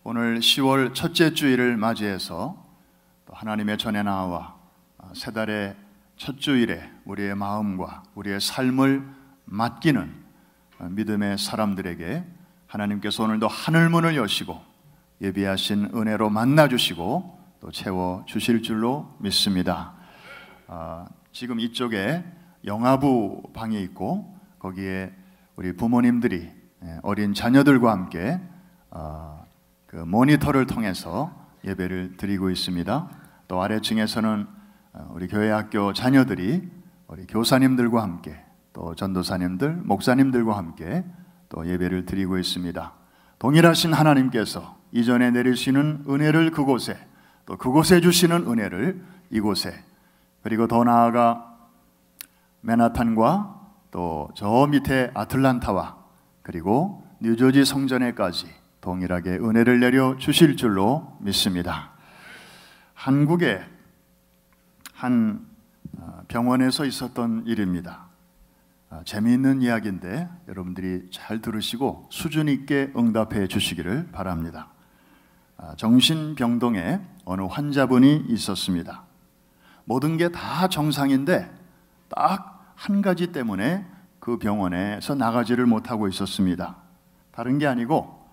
오늘 10월 첫째 주일을 맞이해서 또 하나님의 전에 나와 세 달의 첫 주일에 우리의 마음과 우리의 삶을 맡기는 믿음의 사람들에게 하나님께서 오늘도 하늘문을 여시고 예비하신 은혜로 만나주시고 또 채워주실 줄로 믿습니다. 지금 이쪽에 영아부 방이 있고 거기에 우리 부모님들이 어린 자녀들과 함께 그 모니터를 통해서 예배를 드리고 있습니다. 또 아래층에서는 우리 교회 학교 자녀들이 우리 교사님들과 함께 또 전도사님들, 목사님들과 함께 또 예배를 드리고 있습니다. 동일하신 하나님께서 이전에 내리시는 은혜를 그곳에 또 그곳에 주시는 은혜를 이곳에 그리고 더 나아가 맨하탄과 또 저 밑에 아틀란타와 그리고 뉴저지 성전에까지 동일하게 은혜를 내려 주실 줄로 믿습니다. 한국의 한 병원에서 있었던 일입니다. 재미있는 이야기인데 여러분들이 잘 들으시고 수준 있게 응답해 주시기를 바랍니다. 정신병동에 어느 환자분이 있었습니다. 모든 게 다 정상인데 딱 한 가지 때문에 그 병원에서 나가지를 못하고 있었습니다. 다른 게 아니고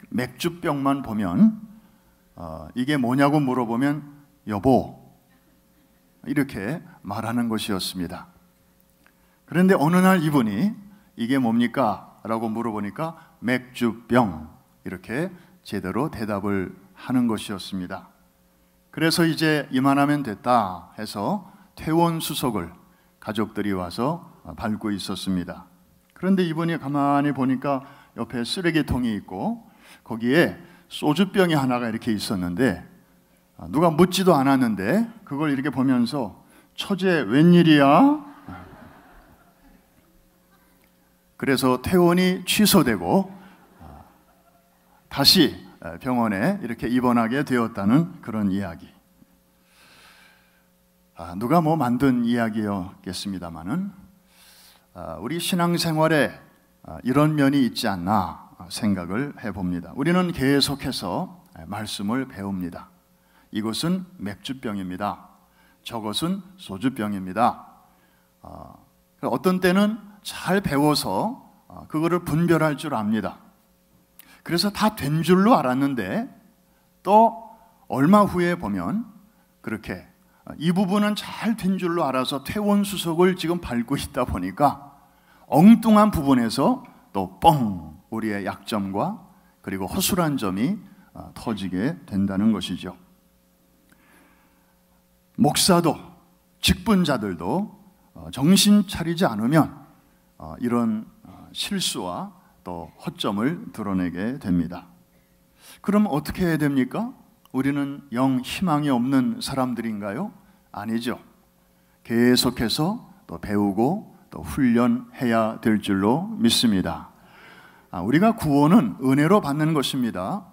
맥주병만 보면 이게 뭐냐고 물어보면 여보 이렇게 말하는 것이었습니다. 그런데 어느 날 이분이 이게 뭡니까? 라고 물어보니까 맥주병 이렇게 제대로 대답을 하는 것이었습니다. 그래서 이제 이만하면 됐다 해서 퇴원 수속을 가족들이 와서 밟고 있었습니다. 그런데 이분이 가만히 보니까 옆에 쓰레기통이 있고 거기에 소주병이 하나가 이렇게 있었는데 누가 묻지도 않았는데 그걸 이렇게 보면서 처제 웬일이야? 그래서 퇴원이 취소되고 다시 병원에 이렇게 입원하게 되었다는 그런 이야기. 누가 뭐 만든 이야기였겠습니다마는 우리 신앙생활에 이런 면이 있지 않나 생각을 해봅니다. 우리는 계속해서 말씀을 배웁니다. 이것은 맥주병입니다. 저것은 소주병입니다. 어떤 때는 잘 배워서 그거를 분별할 줄 압니다. 그래서 다 된 줄로 알았는데 또 얼마 후에 보면 그렇게 이 부분은 잘 된 줄로 알아서 퇴원 수속을 지금 밟고 있다 보니까 엉뚱한 부분에서 또 뻥 우리의 약점과 그리고 허술한 점이 터지게 된다는 것이죠. 목사도 직분자들도 정신 차리지 않으면 이런 실수와 또 허점을 드러내게 됩니다. 그럼 어떻게 해야 됩니까? 우리는 영 희망이 없는 사람들인가요? 아니죠. 계속해서 또 배우고 또 훈련해야 될 줄로 믿습니다. 우리가 구원은 은혜로 받는 것입니다.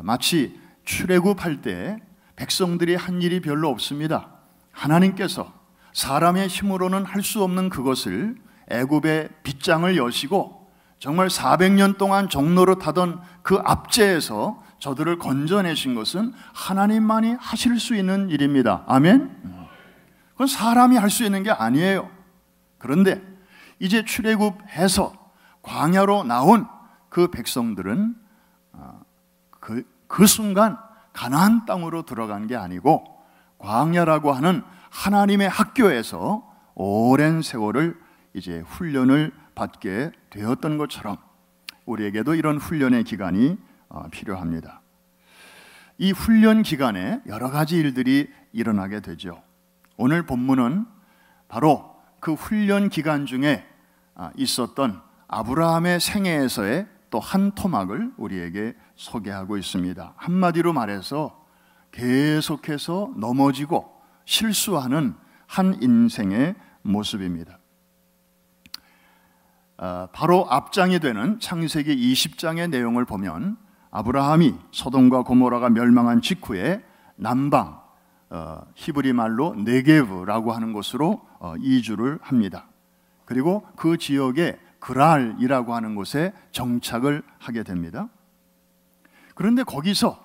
마치 출애굽할 때 백성들이 한 일이 별로 없습니다. 하나님께서 사람의 힘으로는 할 수 없는 그것을 애굽의 빗장을 여시고 정말 400년 동안 종노릇하던 그 압제에서 저들을 건져내신 것은 하나님만이 하실 수 있는 일입니다. 아멘? 그건 사람이 할 수 있는 게 아니에요. 그런데 이제 출애굽해서 광야로 나온 그 백성들은 그 순간 가나안 땅으로 들어간 게 아니고 광야라고 하는 하나님의 학교에서 오랜 세월을 이제 훈련을 받게 되었던 것처럼 우리에게도 이런 훈련의 기간이 필요합니다. 이 훈련 기간에 여러 가지 일들이 일어나게 되죠. 오늘 본문은 바로 그 훈련 기간 중에 있었던 아브라함의 생애에서의 또 한 토막을 우리에게 소개하고 있습니다. 한마디로 말해서 계속해서 넘어지고 실수하는 한 인생의 모습입니다. 바로 앞장이 되는 창세기 20장의 내용을 보면 아브라함이 소돔과 고모라가 멸망한 직후에 남방 히브리 말로 네게브라고 하는 곳으로 이주를 합니다. 그리고 그 지역에 그랄이라고 하는 곳에 정착을 하게 됩니다. 그런데 거기서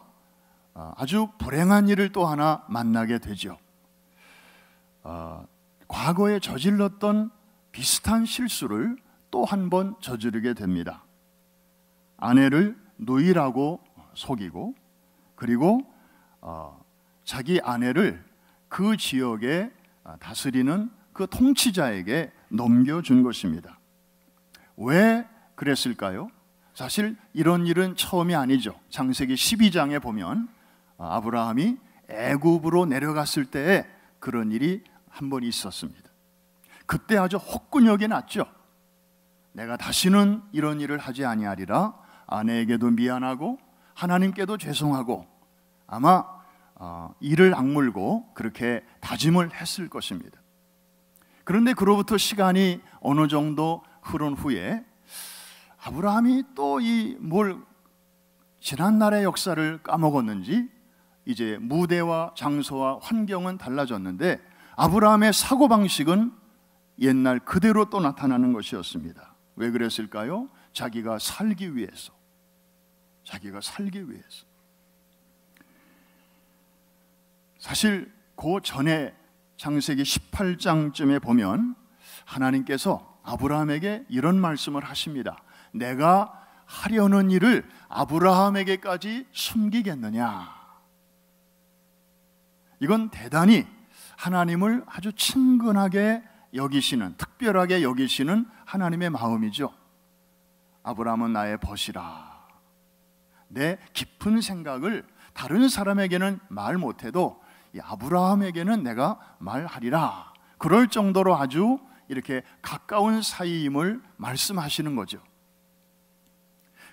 아주 불행한 일을 또 하나 만나게 되죠. 과거에 저질렀던 비슷한 실수를 또 한 번 저지르게 됩니다. 아내를 누이라고 속이고, 그리고 자기 아내를 그 지역에 다스리는 그 통치자에게 넘겨준 것입니다. 왜 그랬을까요? 사실 이런 일은 처음이 아니죠. 창세기 12장에 보면 아브라함이 애굽으로 내려갔을 때에 그런 일이 한 번 있었습니다. 그때 아주 혹군역이 났죠. 내가 다시는 이런 일을 하지 아니하리라. 아내에게도 미안하고 하나님께도 죄송하고 아마 이를 악물고 그렇게 다짐을 했을 것입니다. 그런데 그로부터 시간이 어느 정도 흐른 후에 아브라함이 또 지난날의 역사를 까먹었는지 이제 무대와 장소와 환경은 달라졌는데 아브라함의 사고방식은 옛날 그대로 또 나타나는 것이었습니다. 왜 그랬을까요? 자기가 살기 위해서. 사실 그 전에 창세기 18장쯤에 보면 하나님께서 아브라함에게 이런 말씀을 하십니다. 내가 하려는 일을 아브라함에게까지 숨기겠느냐. 이건 대단히 하나님을 아주 친근하게 여기시는, 특별하게 여기시는 하나님의 마음이죠. 아브라함은 나의 벗이라. 내 깊은 생각을 다른 사람에게는 말 못해도 이 아브라함에게는 내가 말하리라. 그럴 정도로 아주 이렇게 가까운 사이임을 말씀하시는 거죠.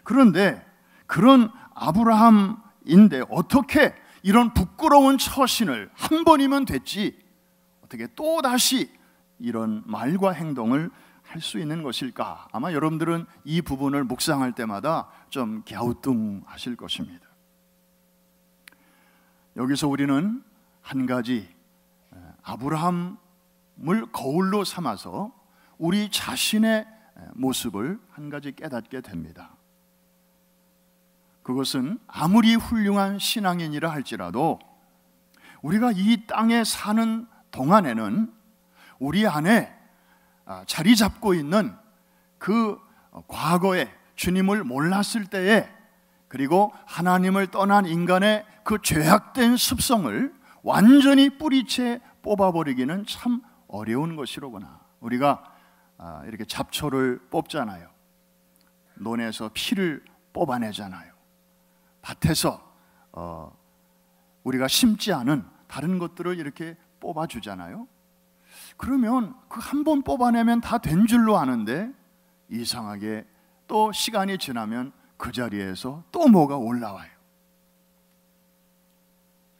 그런데 그런 아브라함인데 어떻게 이런 부끄러운 처신을 한 번이면 됐지 어떻게 또다시 이런 말과 행동을 할 수 있는 것일까? 아마 여러분들은 이 부분을 묵상할 때마다 좀 갸우뚱하실 것입니다. 여기서 우리는 한 가지 아브라함을 거울로 삼아서 우리 자신의 모습을 한 가지 깨닫게 됩니다. 그것은 아무리 훌륭한 신앙인이라 할지라도 우리가 이 땅에 사는 동안에는 우리 안에 자리 잡고 있는 그 과거에 주님을 몰랐을 때에 그리고 하나님을 떠난 인간의 그 죄악된 습성을 완전히 뿌리채 뽑아버리기는 참 어려운 것이로구나. 우리가 이렇게 잡초를 뽑잖아요. 논에서 피를 뽑아내잖아요. 밭에서 우리가 심지 않은 다른 것들을 이렇게 뽑아주잖아요. 그러면 그 한 번 뽑아내면 다 된 줄로 아는데 이상하게 또 시간이 지나면 그 자리에서 또 뭐가 올라와요.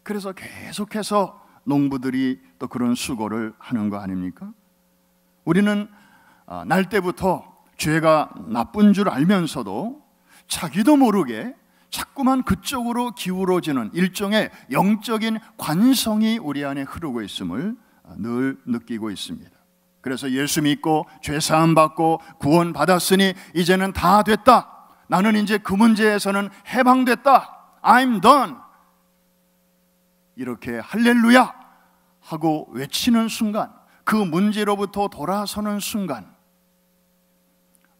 그래서 계속해서 농부들이 또 그런 수고를 하는 거 아닙니까? 우리는 날 때부터 죄가 나쁜 줄 알면서도 자기도 모르게 자꾸만 그쪽으로 기울어지는 일종의 영적인 관성이 우리 안에 흐르고 있음을 늘 느끼고 있습니다. 그래서 예수 믿고 죄사함 받고 구원 받았으니 이제는 다 됐다. 나는 이제 그 문제에서는 해방됐다. I'm done. 이렇게 할렐루야 하고 외치는 순간, 그 문제로부터 돌아서는 순간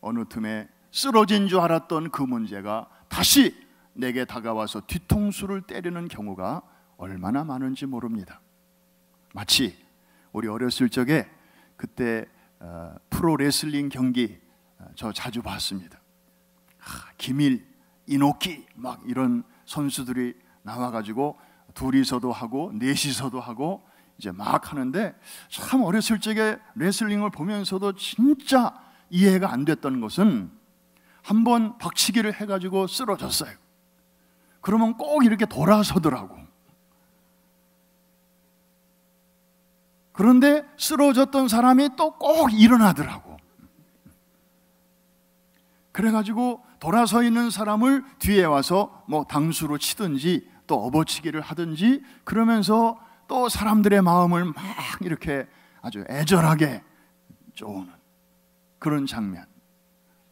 어느 틈에 쓰러진 줄 알았던 그 문제가 다시 내게 다가와서 뒤통수를 때리는 경우가 얼마나 많은지 모릅니다. 마치 우리 어렸을 적에 그때 프로 레슬링 경기 저 자주 봤습니다. 김일, 이노키 막 이런 선수들이 나와가지고 둘이서도 하고 넷이서도 하고 이제 막 하는데, 참 어렸을 적에 레슬링을 보면서도 진짜 이해가 안 됐던 것은 한번 박치기를 해가지고 쓰러졌어요. 그러면 꼭 이렇게 돌아서더라고. 그런데 쓰러졌던 사람이 또 꼭 일어나더라고. 그래가지고 돌아서 있는 사람을 뒤에 와서 뭐 당수로 치든지 또 업어치기를 하든지 그러면서 또 사람들의 마음을 막 이렇게 아주 애절하게 쪼는 그런 장면.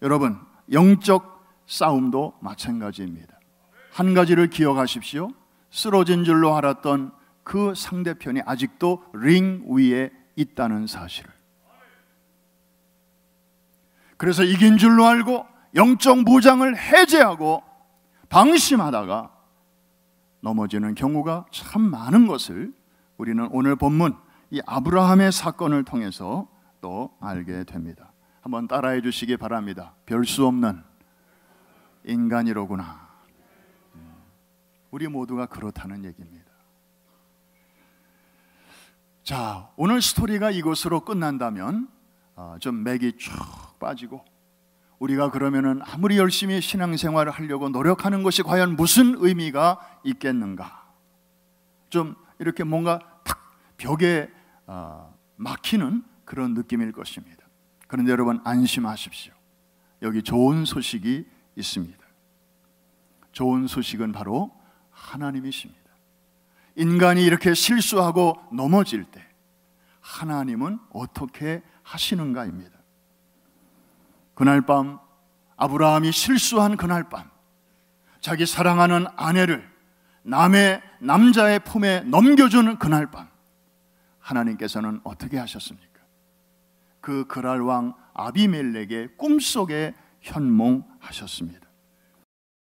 여러분, 영적 싸움도 마찬가지입니다. 한 가지를 기억하십시오. 쓰러진 줄로 알았던 그 상대편이 아직도 링 위에 있다는 사실을. 그래서 이긴 줄로 알고 영적 무장을 해제하고 방심하다가 넘어지는 경우가 참 많은 것을 우리는 오늘 본문 이 아브라함의 사건을 통해서 또 알게 됩니다. 한번 따라해 주시기 바랍니다. 별 수 없는 인간이로구나. 우리 모두가 그렇다는 얘기입니다. 자, 오늘 스토리가 이것으로 끝난다면 좀 맥이 쭉 빠지고, 우리가 그러면은 아무리 열심히 신앙생활을 하려고 노력하는 것이 과연 무슨 의미가 있겠는가? 좀 이렇게 뭔가 탁 벽에 막히는 그런 느낌일 것입니다. 그런데 여러분 안심하십시오. 여기 좋은 소식이 있습니다. 좋은 소식은 바로 하나님이십니다. 인간이 이렇게 실수하고 넘어질 때 하나님은 어떻게 하시는가입니다. 그날 밤, 아브라함이 실수한 그날 밤, 자기 사랑하는 아내를 남의 남자의 품에 넘겨주는 그날 밤, 하나님께서는 어떻게 하셨습니까? 그 그랄 왕 아비멜렉의 꿈속에 현몽하셨습니다.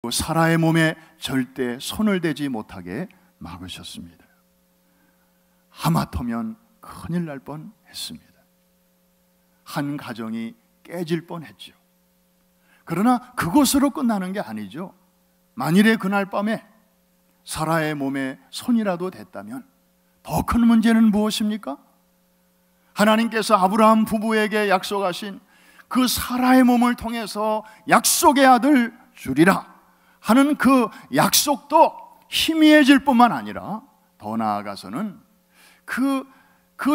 사라의 몸에 절대 손을 대지 못하게 막으셨습니다. 하마터면 큰일 날 뻔했습니다. 한 가정이 깨질 뻔했죠. 그러나 그것으로 끝나는 게 아니죠. 만일에 그날 밤에 사라의 몸에 손이라도 댔다면 더 큰 문제는 무엇입니까? 하나님께서 아브라함 부부에게 약속하신 그 사라의 몸을 통해서 약속의 아들 주리라 하는 그 약속도 희미해질 뿐만 아니라 더 나아가서는 그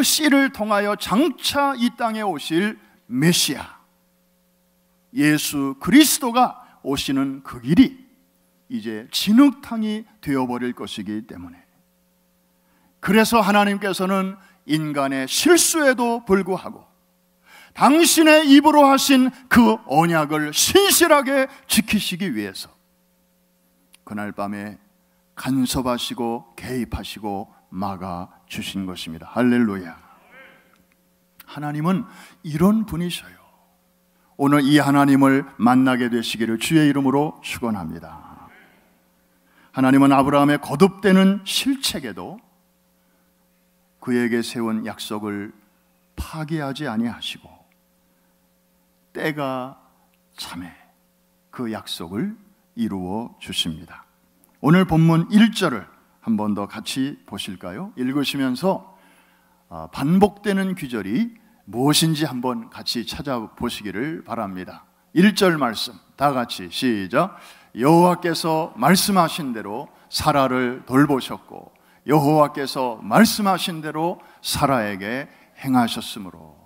씨를 통하여 장차 이 땅에 오실 메시아 예수 그리스도가 오시는 그 길이 이제 진흙탕이 되어버릴 것이기 때문에, 그래서 하나님께서는 인간의 실수에도 불구하고 당신의 입으로 하신 그 언약을 신실하게 지키시기 위해서 그날 밤에 간섭하시고 개입하시고 막아주신 것입니다. 할렐루야. 하나님은 이런 분이셔요. 오늘 이 하나님을 만나게 되시기를 주의 이름으로 축원합니다. 하나님은 아브라함의 거듭되는 실책에도 그에게 세운 약속을 파기하지 아니하시고 때가 참에 그 약속을 이루어 주십니다. 오늘 본문 1절을 한 번 더 같이 보실까요? 읽으시면서 반복되는 귀절이 무엇인지 한번 같이 찾아보시기를 바랍니다. 1절 말씀 다 같이 시작. 여호와께서 말씀하신 대로 사라를 돌보셨고 여호와께서 말씀하신 대로 사라에게 행하셨으므로.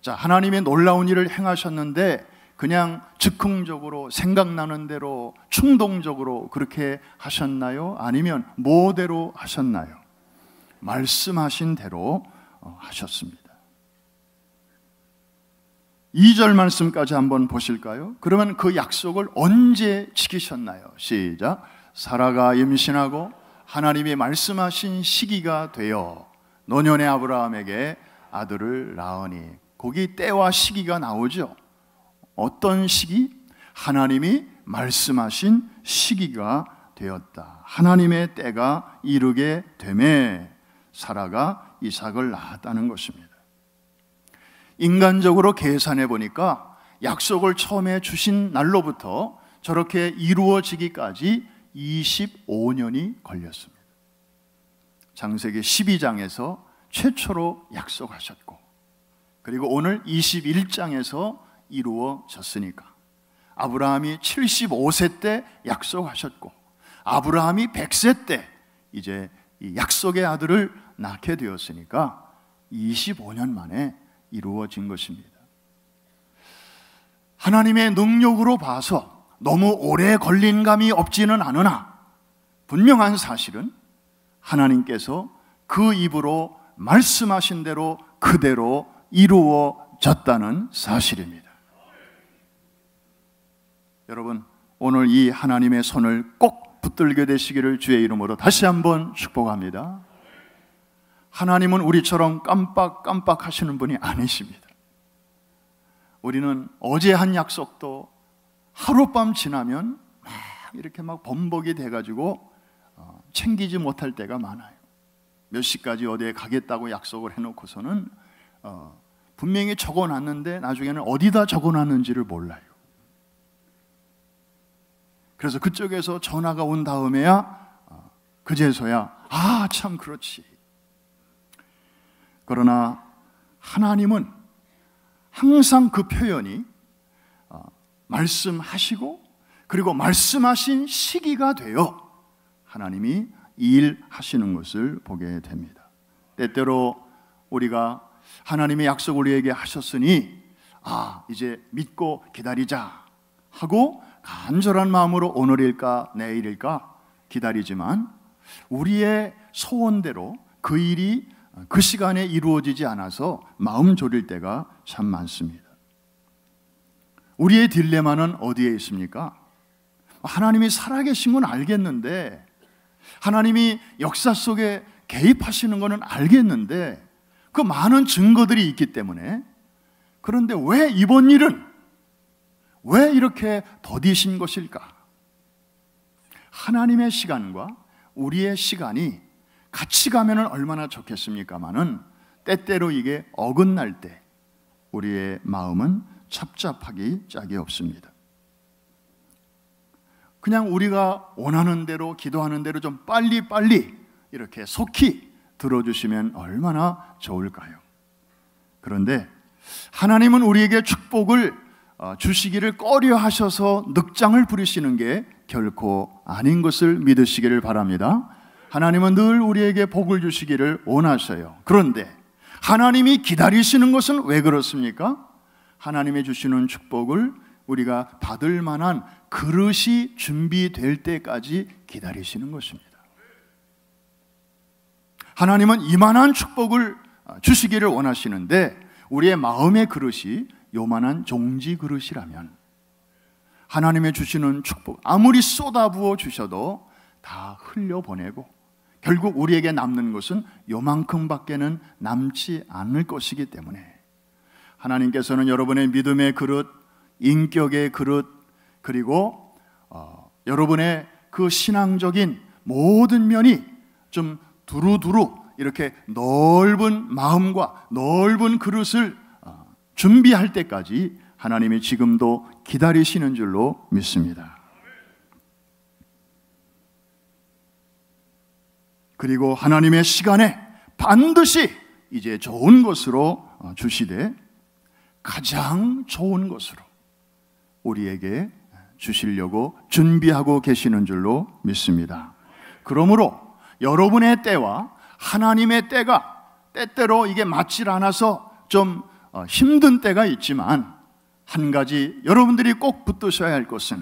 자, 하나님이 놀라운 일을 행하셨는데 그냥 즉흥적으로 생각나는 대로 충동적으로 그렇게 하셨나요? 아니면 뭐대로 하셨나요? 말씀하신 대로 하셨습니다. 2절 말씀까지 한번 보실까요? 그러면 그 약속을 언제 지키셨나요? 시작. 사라가 임신하고 하나님이 말씀하신 시기가 되어 노년의 아브라함에게 아들을 낳으니. 거기 때와 시기가 나오죠. 어떤 시기? 하나님이 말씀하신 시기가 되었다. 하나님의 때가 이르게 되매 사라가 이삭을 낳았다는 것입니다. 인간적으로 계산해 보니까 약속을 처음에 주신 날로부터 저렇게 이루어지기까지 25년이 걸렸습니다. 창세기 12장에서 최초로 약속하셨고, 그리고 오늘 21장에서 이루어졌으니까 아브라함이 75세 때 약속하셨고 아브라함이 100세 때 이제 이 약속의 아들을 낳게 되었으니까 25년 만에 이루어진 것입니다. 하나님의 능력으로 봐서 너무 오래 걸린 감이 없지는 않으나 분명한 사실은 하나님께서 그 입으로 말씀하신 대로 그대로 이루어졌다는 사실입니다. 여러분, 오늘 이 하나님의 손을 꼭 붙들게 되시기를 주의 이름으로 다시 한번 축복합니다. 하나님은 우리처럼 깜빡깜빡 하시는 분이 아니십니다. 우리는 어제 한 약속도 하룻밤 지나면 이렇게 막 번복이 돼가지고 챙기지 못할 때가 많아요. 몇 시까지 어디에 가겠다고 약속을 해놓고서는 분명히 적어놨는데 나중에는 어디다 적어놨는지를 몰라요. 그래서 그쪽에서 전화가 온 다음에야 그제서야 참 그렇지. 그러나 하나님은 항상 그 표현이 말씀하시고 그리고 말씀하신 시기가 되어 하나님이 일하시는 것을 보게 됩니다. 때때로 우리가 하나님의 약속을 우리에게 하셨으니 이제 믿고 기다리자 하고 간절한 마음으로 오늘일까 내일일까 기다리지만 우리의 소원대로 그 일이 그 시간에 이루어지지 않아서 마음 졸일 때가 참 많습니다. 우리의 딜레마는 어디에 있습니까? 하나님이 살아계신 건 알겠는데, 하나님이 역사 속에 개입하시는 것은 알겠는데, 그 많은 증거들이 있기 때문에, 그런데 왜 이번 일은 왜 이렇게 더디신 것일까? 하나님의 시간과 우리의 시간이 같이 가면 얼마나 좋겠습니까마는 때때로 이게 어긋날 때 우리의 마음은 착잡하기 짝이 없습니다. 그냥 우리가 원하는 대로 기도하는 대로 좀 빨리빨리 이렇게 속히 들어주시면 얼마나 좋을까요? 그런데 하나님은 우리에게 축복을 주시기를 꺼려 하셔서 늑장을 부리시는 게 결코 아닌 것을 믿으시기를 바랍니다. 하나님은 늘 우리에게 복을 주시기를 원하셔요. 그런데 하나님이 기다리시는 것은 왜 그렇습니까? 하나님이 주시는 축복을 우리가 받을 만한 그릇이 준비될 때까지 기다리시는 것입니다. 하나님은 이만한 축복을 주시기를 원하시는데 우리의 마음의 그릇이 요만한 종지 그릇이라면 하나님의 주시는 축복 아무리 쏟아부어 주셔도 다 흘려보내고 결국 우리에게 남는 것은 요만큼밖에는 남지 않을 것이기 때문에 하나님께서는 여러분의 믿음의 그릇, 인격의 그릇, 그리고 여러분의 그 신앙적인 모든 면이 좀 두루두루 이렇게 넓은 마음과 넓은 그릇을 준비할 때까지 하나님이 지금도 기다리시는 줄로 믿습니다. 그리고 하나님의 시간에 반드시 이제 좋은 것으로 주시되 가장 좋은 것으로 우리에게 주시려고 준비하고 계시는 줄로 믿습니다. 그러므로 여러분의 때와 하나님의 때가 때때로 이게 맞질 않아서 좀 힘든 때가 있지만 한 가지 여러분들이 꼭 붙드셔야 할 것은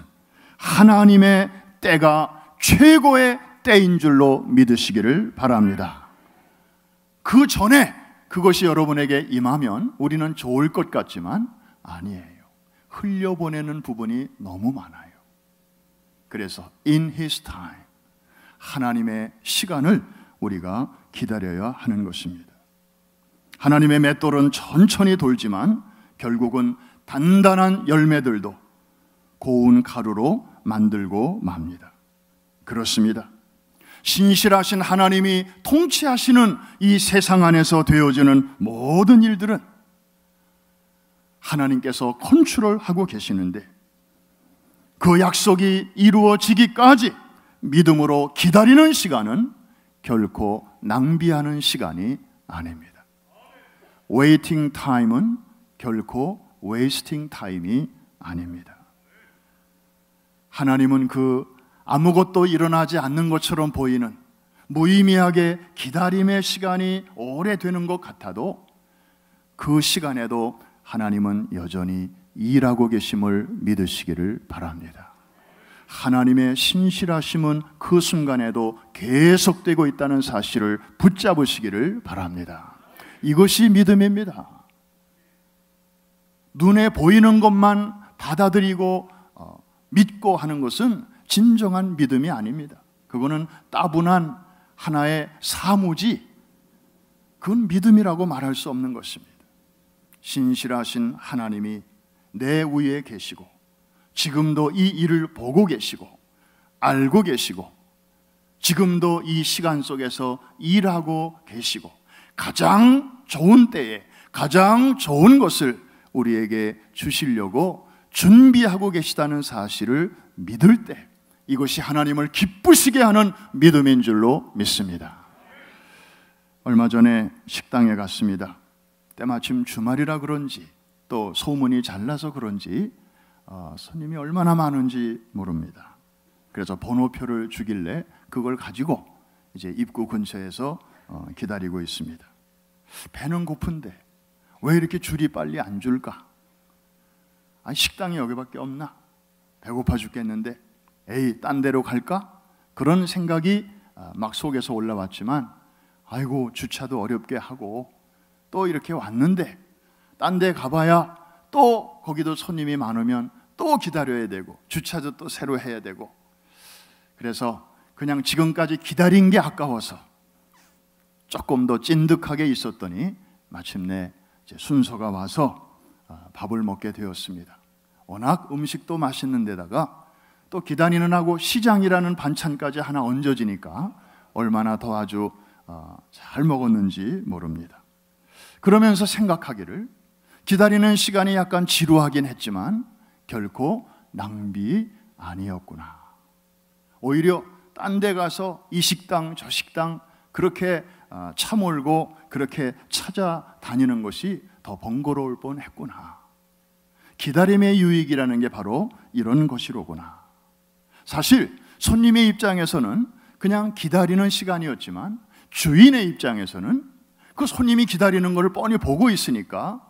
하나님의 때가 최고의 때인 줄로 믿으시기를 바랍니다. 그 전에 그것이 여러분에게 임하면 우리는 좋을 것 같지만 아니에요. 흘려보내는 부분이 너무 많아요. 그래서 in His time 하나님의 시간을 우리가 기다려야 하는 것입니다. 하나님의 맷돌은 천천히 돌지만 결국은 단단한 열매들도 고운 가루로 만들고 맙니다. 그렇습니다. 신실하신 하나님이 통치하시는 이 세상 안에서 되어지는 모든 일들은 하나님께서 컨트롤하고 계시는데 그 약속이 이루어지기까지 믿음으로 기다리는 시간은 결코 낭비하는 시간이 아닙니다. 웨이팅 타임은 결코 웨이스팅 타임이 아닙니다. 하나님은 그 아무것도 일어나지 않는 것처럼 보이는 무의미하게 기다림의 시간이 오래되는 것 같아도 그 시간에도 하나님은 여전히 일하고 계심을 믿으시기를 바랍니다. 하나님의 신실하심은 그 순간에도 계속되고 있다는 사실을 붙잡으시기를 바랍니다. 이것이 믿음입니다. 눈에 보이는 것만 받아들이고 믿고 하는 것은 진정한 믿음이 아닙니다. 그거는 따분한 하나의 사무지, 그건 믿음이라고 말할 수 없는 것입니다. 신실하신 하나님이 내 위에 계시고 지금도 이 일을 보고 계시고 알고 계시고 지금도 이 시간 속에서 일하고 계시고 가장 좋은 때에 가장 좋은 것을 우리에게 주시려고 준비하고 계시다는 사실을 믿을 때, 이것이 하나님을 기쁘시게 하는 믿음인 줄로 믿습니다. 얼마 전에 식당에 갔습니다. 때마침 주말이라 그런지 또 소문이 잘 나서 그런지 손님이 얼마나 많은지 모릅니다. 그래서 번호표를 주길래 그걸 가지고 이제 입구 근처에서 기다리고 있습니다. 배는 고픈데 왜 이렇게 줄이 빨리 안 줄까? 아니, 식당이 여기밖에 없나? 배고파 죽겠는데 에이, 딴 데로 갈까? 그런 생각이 막 속에서 올라왔지만, 아이고, 주차도 어렵게 하고 또 이렇게 왔는데 딴 데 가봐야 또 거기도 손님이 많으면 또 기다려야 되고 주차도 또 새로 해야 되고, 그래서 그냥 지금까지 기다린 게 아까워서 조금 더 찐득하게 있었더니 마침내 이제 순서가 와서 밥을 먹게 되었습니다. 워낙 음식도 맛있는 데다가 또 기다리는 하고 시장이라는 반찬까지 하나 얹어지니까 얼마나 더 아주 잘 먹었는지 모릅니다. 그러면서 생각하기를, 기다리는 시간이 약간 지루하긴 했지만 결코 낭비 아니었구나. 오히려 딴 데 가서 이 식당 저 식당 그렇게 차 몰고 그렇게 찾아다니는 것이 더 번거로울 뻔했구나. 기다림의 유익이라는 게 바로 이런 것이로구나. 사실 손님의 입장에서는 그냥 기다리는 시간이었지만 주인의 입장에서는 그 손님이 기다리는 것을 뻔히 보고 있으니까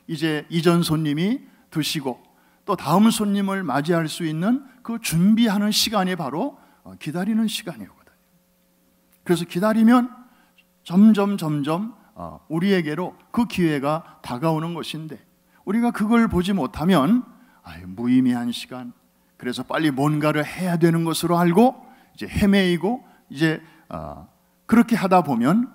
이제 이전 손님이 드시고 또 다음 손님을 맞이할 수 있는 그 준비하는 시간이 바로 기다리는 시간이거든요. 그래서 기다리면 점점 우리에게로 그 기회가 다가오는 것인데, 우리가 그걸 보지 못하면 무의미한 시간, 그래서 빨리 뭔가를 해야 되는 것으로 알고 이제 헤매이고, 이제 그렇게 하다 보면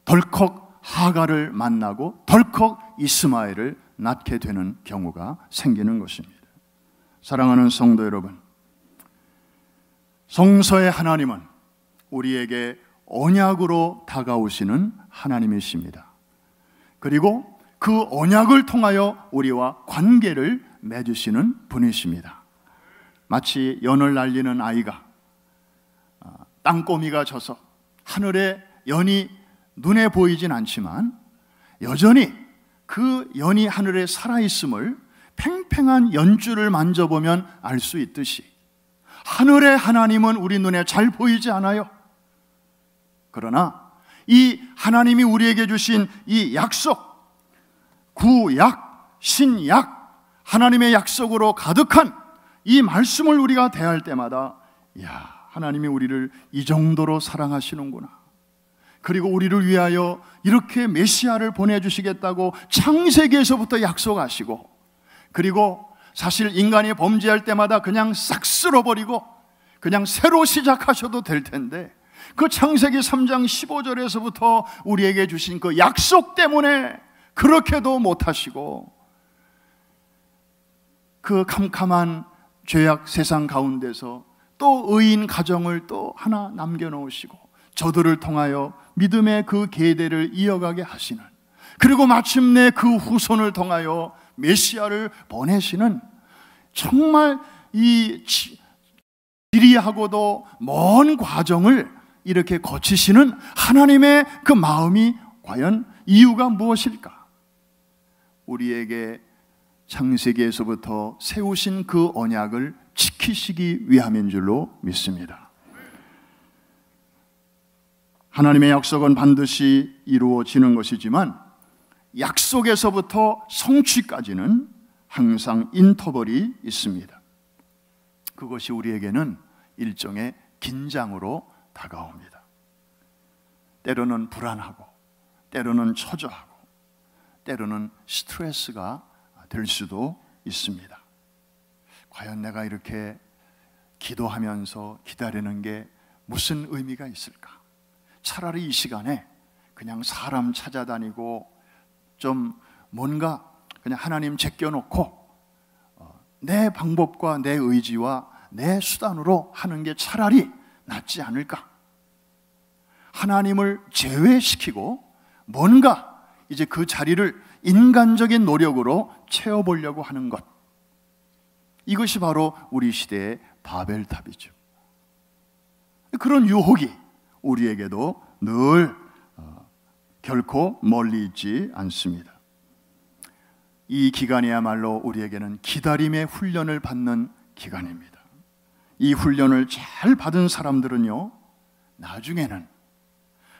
덜컥 하가를 만나고 덜컥 이스마엘을 낳게 되는 경우가 생기는 것입니다. 사랑하는 성도 여러분, 성서의 하나님은 우리에게 언약으로 다가오시는 하나님이십니다. 그리고 그 언약을 통하여 우리와 관계를 맺으시는 분이십니다. 마치 연을 날리는 아이가 땅거미가 져서 하늘에 연이 눈에 보이진 않지만 여전히 그 연이 하늘에 살아있음을 팽팽한 연줄을 만져보면 알 수 있듯이, 하늘의 하나님은 우리 눈에 잘 보이지 않아요. 그러나 이 하나님이 우리에게 주신 이 약속, 구약, 신약, 하나님의 약속으로 가득한 이 말씀을 우리가 대할 때마다, 하나님이 우리를 이 정도로 사랑하시는구나, 그리고 우리를 위하여 이렇게 메시아를 보내주시겠다고 창세기에서부터 약속하시고, 그리고 사실 인간이 범죄할 때마다 그냥 싹 쓸어버리고 그냥 새로 시작하셔도 될 텐데, 그 창세기 3장 15절에서부터 우리에게 주신 그 약속 때문에 그렇게도 못하시고, 그 캄캄한 죄악 세상 가운데서 또 의인 가정을 또 하나 남겨놓으시고 저들을 통하여 믿음의 그 계대를 이어가게 하시는, 그리고 마침내 그 후손을 통하여 메시아를 보내시는, 정말 이 지리하고도 먼 과정을 이렇게 거치시는 하나님의 그 마음이 과연 이유가 무엇일까? 우리에게 창세기에서부터 세우신 그 언약을 지키시기 위함인 줄로 믿습니다. 하나님의 약속은 반드시 이루어지는 것이지만 약속에서부터 성취까지는 항상 인터벌이 있습니다. 그것이 우리에게는 일종의 긴장으로 다가옵니다. 때로는 불안하고, 때로는 초조하고, 때로는 스트레스가 될 수도 있습니다. 과연 내가 이렇게 기도하면서 기다리는 게 무슨 의미가 있을까? 차라리 이 시간에 그냥 사람 찾아다니고 좀 뭔가 그냥 하나님 제껴놓고 내 방법과 내 의지와 내 수단으로 하는 게 차라리 낫지 않을까? 하나님을 제외시키고 뭔가 이제 그 자리를 인간적인 노력으로 채워보려고 하는 것, 이것이 바로 우리 시대의 바벨탑이죠. 그런 유혹이 우리에게도 늘 결코 멀리 있지 않습니다. 이 기간이야말로 우리에게는 기다림의 훈련을 받는 기간입니다. 이 훈련을 잘 받은 사람들은요, 나중에는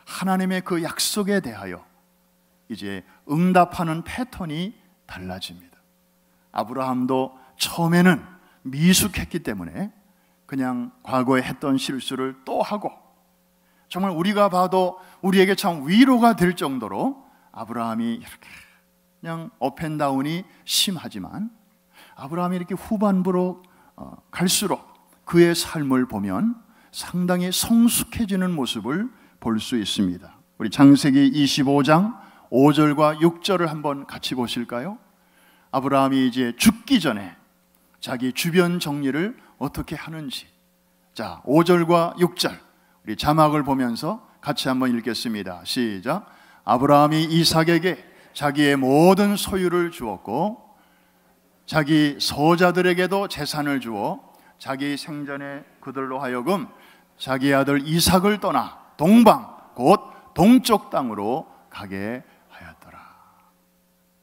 하나님의 그 약속에 대하여 이제 응답하는 패턴이 달라집니다. 아브라함도 처음에는 미숙했기 때문에 그냥 과거에 했던 실수를 또 하고, 정말 우리가 봐도 우리에게 참 위로가 될 정도로 아브라함이 이렇게 그냥 업앤다운이 심하지만, 아브라함이 이렇게 후반부로 갈수록 그의 삶을 보면 상당히 성숙해지는 모습을 볼 수 있습니다. 우리 창세기 25장 5절과 6절을 한번 같이 보실까요? 아브라함이 이제 죽기 전에 자기 주변 정리를 어떻게 하는지, 자, 5절과 6절 우리 자막을 보면서 같이 한번 읽겠습니다. 시작. 아브라함이 이삭에게 자기의 모든 소유를 주었고 자기 소자들에게도 재산을 주어 자기 생전에 그들로 하여금 자기 아들 이삭을 떠나 동방 곧 동쪽 땅으로 가게 하였더라.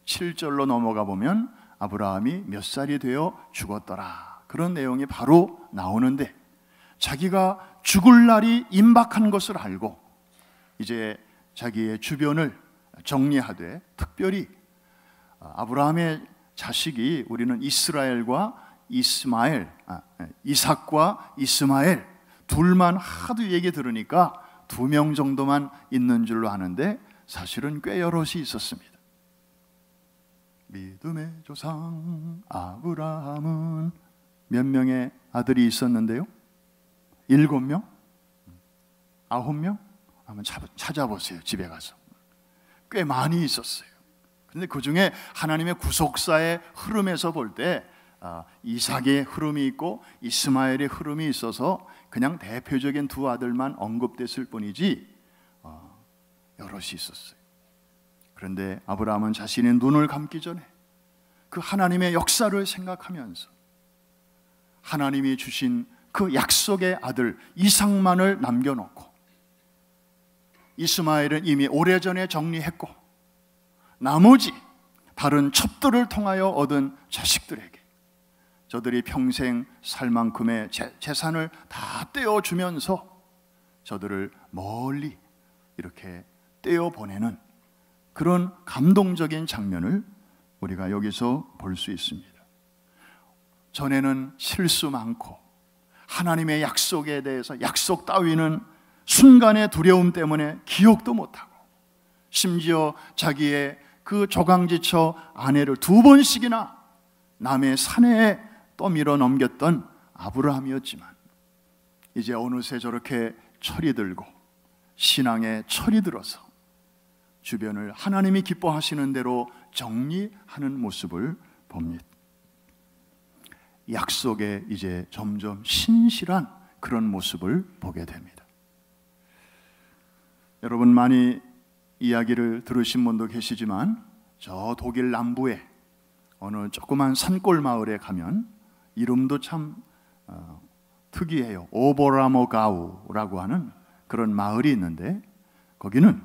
7절로 넘어가 보면 아브라함이 몇 살이 되어 죽었더라, 그런 내용이 바로 나오는데, 자기가 죽을 날이 임박한 것을 알고 이제 자기의 주변을 정리하되, 특별히 아브라함의 자식이 우리는 이스라엘과 이삭과 이스마엘 둘만 하도 얘기 들으니까 2명 정도만 있는 줄로 아는데 사실은 꽤 여럿이 있었습니다. 믿음의 조상 아브라함은 몇 명의 아들이 있었는데요? 7명? 9명? 한번 찾아보세요. 집에 가서. 꽤 많이 있었어요. 그런데 그 중에 하나님의 구속사의 흐름에서 볼 때 이삭의 흐름이 있고 이스마엘의 흐름이 있어서 그냥 대표적인 2 아들만 언급됐을 뿐이지 여럿이 있었어요. 그런데 아브라함은 자신의 눈을 감기 전에 그 하나님의 역사를 생각하면서 하나님이 주신 그 약속의 아들 이삭만을 남겨놓고, 이스마엘은 이미 오래전에 정리했고 나머지 다른 첩들을 통하여 얻은 자식들에게 저들이 평생 살 만큼의 재산을 다 떼어주면서 저들을 멀리 이렇게 떼어보내는 그런 감동적인 장면을 우리가 여기서 볼 수 있습니다. 전에는 실수 많고 하나님의 약속에 대해서, 약속 따위는 순간의 두려움 때문에 기억도 못하고, 심지어 자기의 그 조강지처 아내를 2번씩이나 남의 사내에 떠밀어 넘겼던 아브라함이었지만, 이제 어느새 저렇게 철이 들고 신앙에 철이 들어서 주변을 하나님이 기뻐하시는 대로 정리하는 모습을 봅니다. 약속에 이제 점점 신실한 그런 모습을 보게 됩니다. 여러분 많이 이야기를 들으신 분도 계시지만, 저 독일 남부에 어느 조그만 산골 마을에 가면 이름도 참 특이해요. 오보라모가우라고 하는 그런 마을이 있는데, 거기는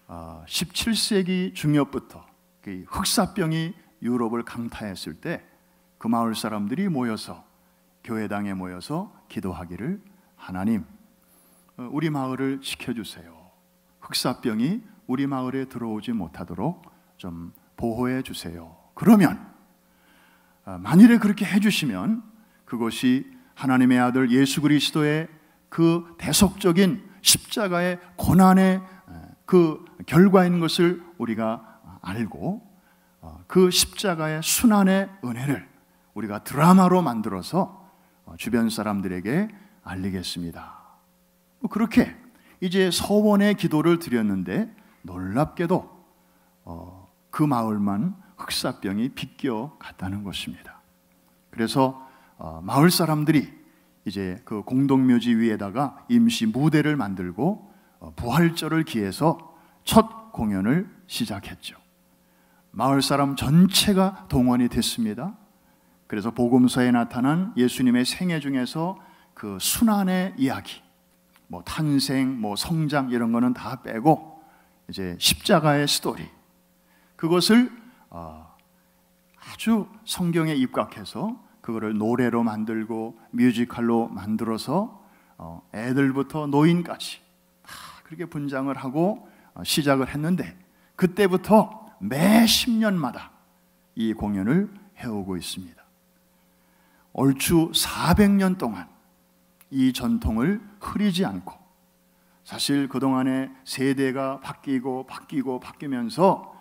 17세기 중엽부터 흑사병이 유럽을 강타했을 때 그 마을 사람들이 모여서 교회당에 모여서 기도하기를, 하나님, 우리 마을을 지켜주세요. 흑사병이 우리 마을에 들어오지 못하도록 좀 보호해 주세요. 그러면 만일에 그렇게 해주시면 그것이 하나님의 아들 예수 그리스도의 그 대속적인 십자가의 고난의 그 결과인 것을 우리가 알고, 그 십자가의 순환의 은혜를 우리가 드라마로 만들어서 주변 사람들에게 알리겠습니다. 그렇게 이제 서원의 기도를 드렸는데 놀랍게도 그 마을만 흑사병이 비껴 갔다는 것입니다. 그래서 마을 사람들이 이제 그 공동묘지 위에다가 임시 무대를 만들고 부활절을 기해서 첫 공연을 시작했죠. 마을 사람 전체가 동원이 됐습니다. 그래서 복음서에 나타난 예수님의 생애 중에서 그 순환의 이야기, 뭐 탄생, 뭐 성장 이런 거는 다 빼고 이제 십자가의 스토리, 그것을 아주 성경에 입각해서 그거를 노래로 만들고 뮤지컬로 만들어서 애들부터 노인까지 다 그렇게 분장을 하고 시작을 했는데, 그때부터 매 10년마다 이 공연을 해오고 있습니다. 얼추 400년 동안 이 전통을 흐리지 않고, 사실 그동안에 세대가 바뀌면서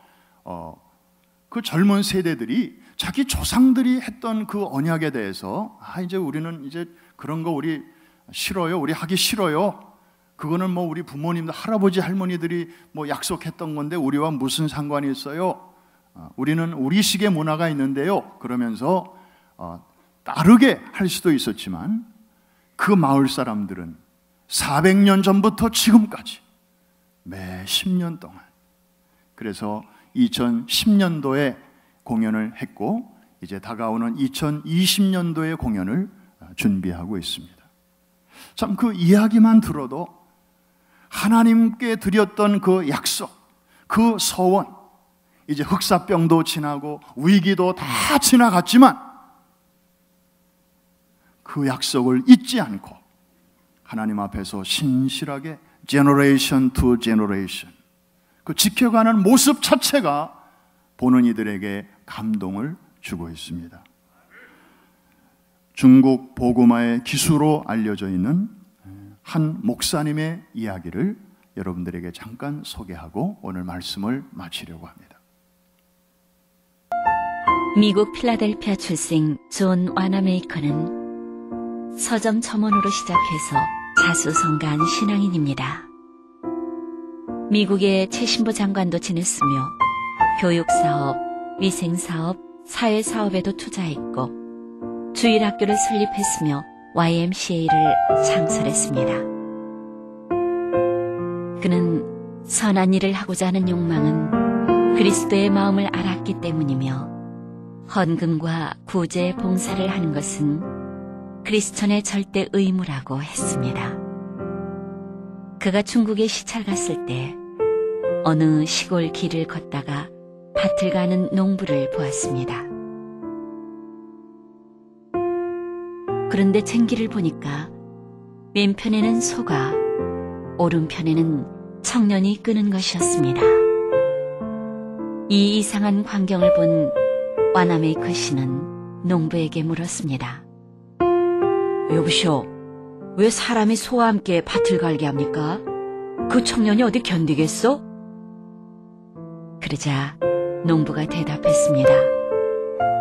그 젊은 세대들이 자기 조상들이 했던 그 언약에 대해서 이제 우리는 이제 그런 거 우리 싫어요, 우리 하기 싫어요, 그거는 뭐 우리 부모님들 할아버지 할머니들이 뭐 약속했던 건데 우리와 무슨 상관이 있어요, 우리는 우리식의 문화가 있는데요, 그러면서 따르게 할 수도 있었지만, 그 마을 사람들은 400년 전부터 지금까지 매 10년 동안, 그래서 2010년도에 공연을 했고 이제 다가오는 2020년도에 공연을 준비하고 있습니다. 참 그 이야기만 들어도 하나님께 드렸던 그 약속, 그 서원, 이제 흑사병도 지나고 위기도 다 지나갔지만 그 약속을 잊지 않고 하나님 앞에서 신실하게 generation to generation 그 지켜가는 모습 자체가 보는 이들에게 감동을 주고 있습니다. 중국 보그마의 기수로 알려져 있는 한 목사님의 이야기를 여러분들에게 잠깐 소개하고 오늘 말씀을 마치려고 합니다. 미국 필라델피아 출생 존 와나메이커는 서점 첨언으로 시작해서 자수성가한 신앙인입니다. 미국의 최신부 장관도 지냈으며 교육사업, 위생사업, 사회사업에도 투자했고 주일학교를 설립했으며 YMCA를 창설했습니다. 그는 선한 일을 하고자 하는 욕망은 그리스도의 마음을 알았기 때문이며 헌금과 구제 봉사를 하는 것은 크리스천의 절대 의무라고 했습니다. 그가 중국에 시찰 갔을 때 어느 시골 길을 걷다가 밭을 가는 농부를 보았습니다. 그런데 쟁기를 보니까 왼편에는 소가, 오른편에는 청년이 끄는 것이었습니다. 이 이상한 광경을 본 와나메이커 씨는 농부에게 물었습니다. 여보시오, 왜 사람이 소와 함께 밭을 갈게 합니까? 그 청년이 어디 견디겠어? 그러자 농부가 대답했습니다.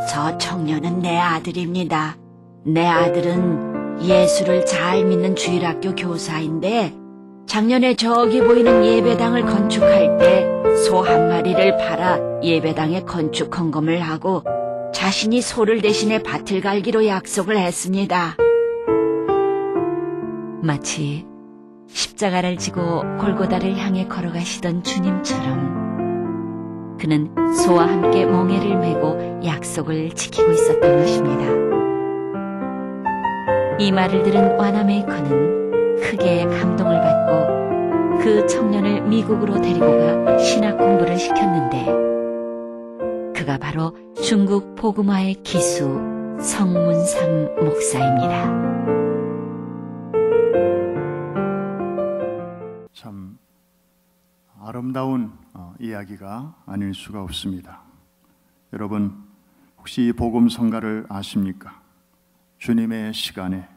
저 청년은 내 아들입니다. 내 아들은 예수를 잘 믿는 주일학교 교사인데 작년에 저기 보이는 예배당을 건축할 때 소 한 마리를 팔아 예배당에 건축 헌금을 하고 자신이 소를 대신해 밭을 갈기로 약속을 했습니다. 마치 십자가를 지고 골고다를 향해 걸어가시던 주님처럼 그는 소와 함께 멍에를 메고 약속을 지키고 있었던 것입니다. 이 말을 들은 와나메이커는 크게 감동을 받고 그 청년을 미국으로 데리고 가 신학 공부를 시켰는데 그가 바로 중국 보그마의 기수 성문삼 목사입니다. 참 아름다운 이야기가 아닐 수가 없습니다. 여러분 혹시 이 복음 성가를 아십니까? 주님의 시간에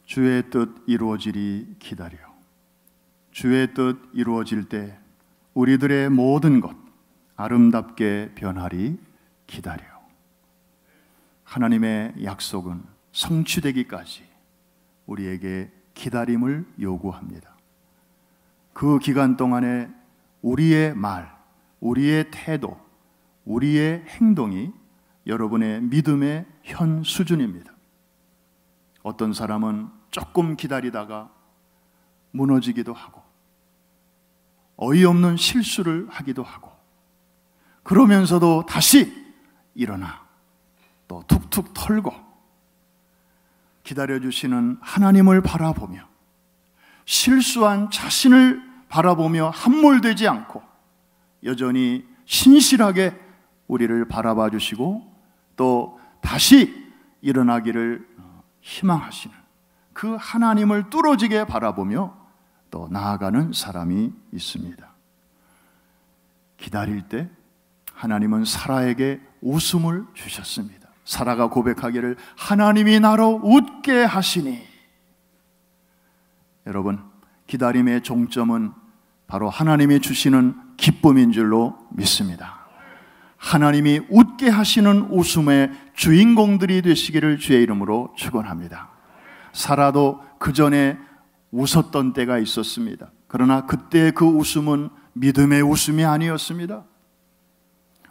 주의 뜻 이루어지리 기다려. 주의 뜻 이루어질 때 우리들의 모든 것 아름답게 변하리 기다려. 하나님의 약속은 성취되기까지 우리에게 기다림을 요구합니다. 그 기간 동안에 우리의 말, 우리의 태도, 우리의 행동이 여러분의 믿음의 현 수준입니다. 어떤 사람은 조금 기다리다가 무너지기도 하고 어이없는 실수를 하기도 하고 그러면서도 다시 일어나 또 툭툭 털고 기다려주시는 하나님을 바라보며 실수한 자신을 바라보며 함몰되지 않고 여전히 신실하게 우리를 바라봐 주시고 또 다시 일어나기를 희망하시는 그 하나님을 뚫어지게 바라보며 또 나아가는 사람이 있습니다. 기다릴 때 하나님은 사라에게 웃음을 주셨습니다. 사라가 고백하기를 하나님이 나로 웃게 하시니. 여러분, 기다림의 종점은 바로 하나님이 주시는 기쁨인 줄로 믿습니다. 하나님이 웃게 하시는 웃음의 주인공들이 되시기를 주의 이름으로 축원합니다. 사라도 그 전에 웃었던 때가 있었습니다. 그러나 그때 그 웃음은 믿음의 웃음이 아니었습니다.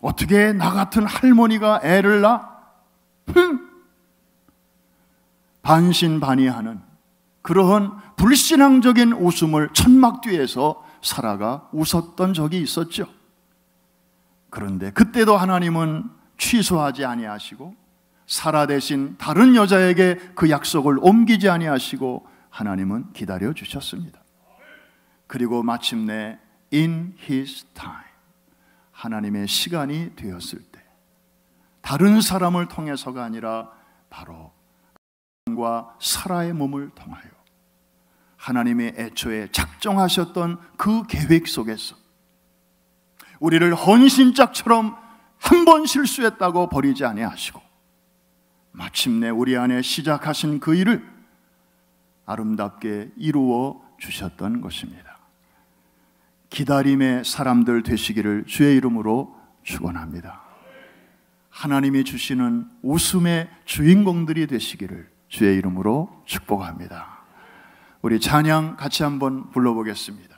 어떻게 나 같은 할머니가 애를 낳아? 반신반의하는 그러한 불신앙적인 웃음을 천막 뒤에서 사라가 웃었던 적이 있었죠. 그런데 그때도 하나님은 취소하지 아니하시고 사라 대신 다른 여자에게 그 약속을 옮기지 아니하시고 하나님은 기다려 주셨습니다. 그리고 마침내 in his time, 하나님의 시간이 되었을 때 다른 사람을 통해서가 아니라 바로 과 사라의 몸을 통하여 하나님의 애초에 작정하셨던 그 계획 속에서 우리를 헌신짝처럼 한 번 실수했다고 버리지 아니하시고 마침내 우리 안에 시작하신 그 일을 아름답게 이루어 주셨던 것입니다. 기다림의 사람들 되시기를 주의 이름으로 축원합니다. 하나님이 주시는 웃음의 주인공들이 되시기를 주의 이름으로 축복합니다. 우리 찬양 같이 한번 불러보겠습니다.